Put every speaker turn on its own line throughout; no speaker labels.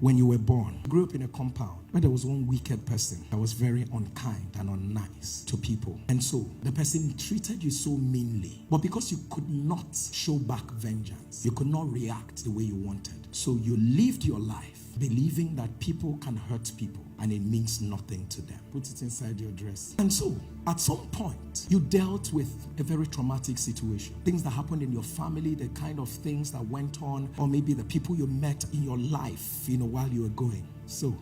when you were born, you grew up in a compound where there was one wicked person that was very unkind and unnice to people. And so the person treated you so meanly. But because you could not show back vengeance, you could not react the way you wanted. So you lived your life believing that people can hurt people and it means nothing to them. Put it inside your dress. And so at some point, you dealt with a very traumatic situation. Things that happened in your family, the kind of things that went on, or maybe the people you met in your life, while you were going. So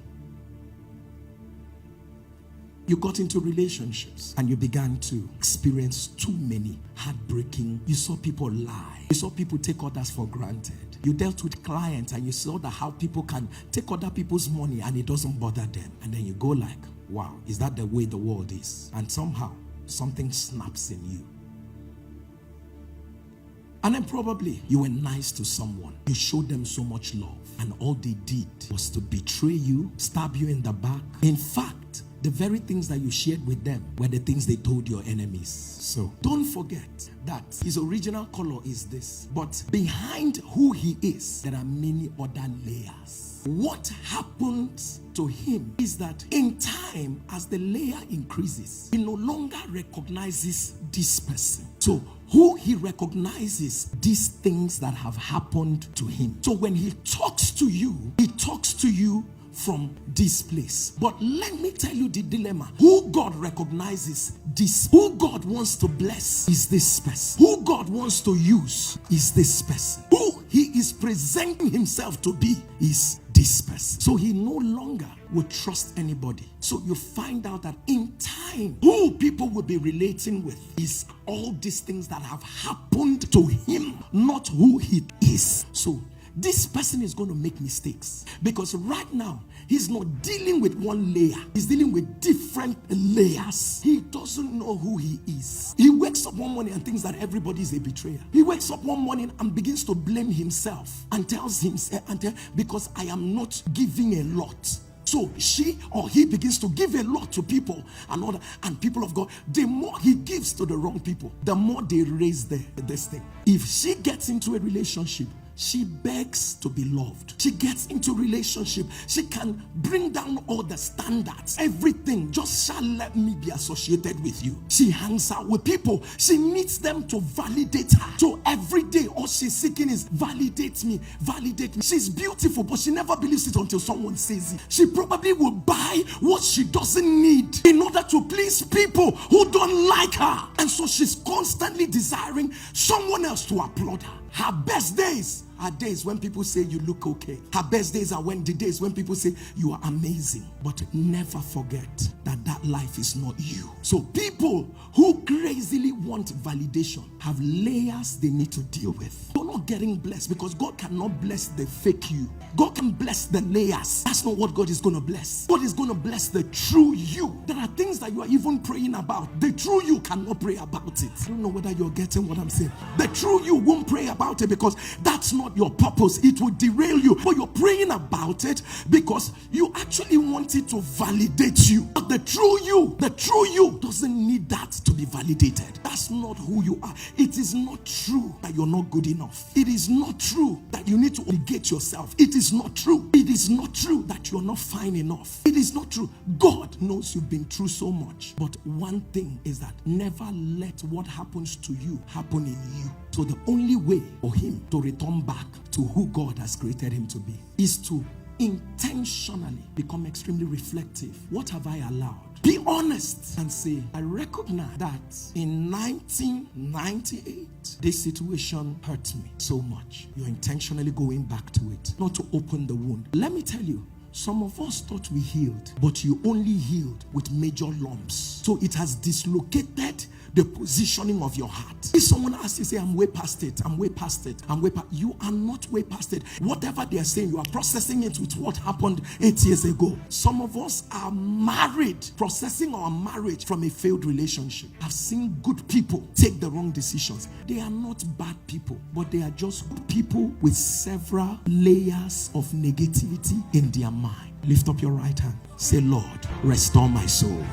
you got into relationships and you began to experience too many heartbreaking. You saw people lie. You saw people take others for granted. You dealt with clients and you saw that how people can take other people's money and it doesn't bother them. And then you go like, wow, is that the way the world is? And somehow something snaps in you. And then probably you were nice to someone. You showed them so much love. And all they did was to betray you, stab you in the back. In fact, the very things that you shared with them were the things they told your enemies. So don't forget that his original color is this. But behind who he is, there are many other layers. What happens to him is that in time, as the layer increases, he no longer recognizes this person. So who he recognizes these things that have happened to him. So when he talks to you from this place. But let me tell you the dilemma. Who God recognizes this, who God wants to bless is this person. Who God wants to use is this person. Who he is presenting himself to be is this person. So he no longer will trust anybody. So you find out that in time, who people will be relating with is all these things that have happened to him, not who he is. So this person is going to make mistakes because right now he's not dealing with one layer, he's dealing with different layers. He doesn't know who he is. He wakes up one morning and thinks that everybody is a betrayer. He wakes up one morning and begins to blame himself and tells himself, because I am not giving a lot. So she or he begins to give a lot to people and people of God. The more he gives to the wrong people, the more they raise this thing. If she gets into a relationship, she begs to be loved. She gets into relationship. She can bring down all the standards. Everything just shall let me be associated with you. She hangs out with people. She needs them to validate her. So every day all she's seeking is validate me, validate me. She's beautiful, but she never believes it until someone says it. She probably will buy what she doesn't need in order to please people who don't like her. And so she's constantly desiring someone else to applaud her. Her best days are days when people say you look okay. Her best days are the days when people say you are amazing. But never forget that life is not you. So people who crazily want validation have layers they need to deal with. You're not getting blessed because God cannot bless the fake you. God can bless the layers. That's not what God is going to bless. God is going to bless the true you. There are things that you are even praying about. The true you cannot pray about it. I don't know whether you're getting what I'm saying. The true you won't pray about it because that's not your purpose. It will derail you. But you're praying about it because you actually want it to validate you. But the true you doesn't need that to be validated. That's not who you are. It is not true that you're not good enough. It is not true that you need to obligate yourself. It is not true. It is not true that you're not fine enough. It is not true. God knows you've been through so much. But one thing is that never let what happens to you happen in you. So the only way for him to return back to who God has created him to be is to intentionally become extremely reflective. What have I allowed? Be honest and say, I recognize that in 1998, this situation hurt me so much. You're intentionally going back to it, not to open the wound. Let me tell you, some of us thought we healed, but you only healed with major lumps. So it has dislocated the positioning of your heart. If someone asks you, say, I'm way past it, you are not way past it. Whatever they are saying, you are processing it with what happened 8 years ago. Some of us are married, processing our marriage from a failed relationship. I've seen good people take the wrong decisions. They are not bad people, but they are just good people with several layers of negativity in their mind. Lift up your right hand. Say, Lord, restore my soul.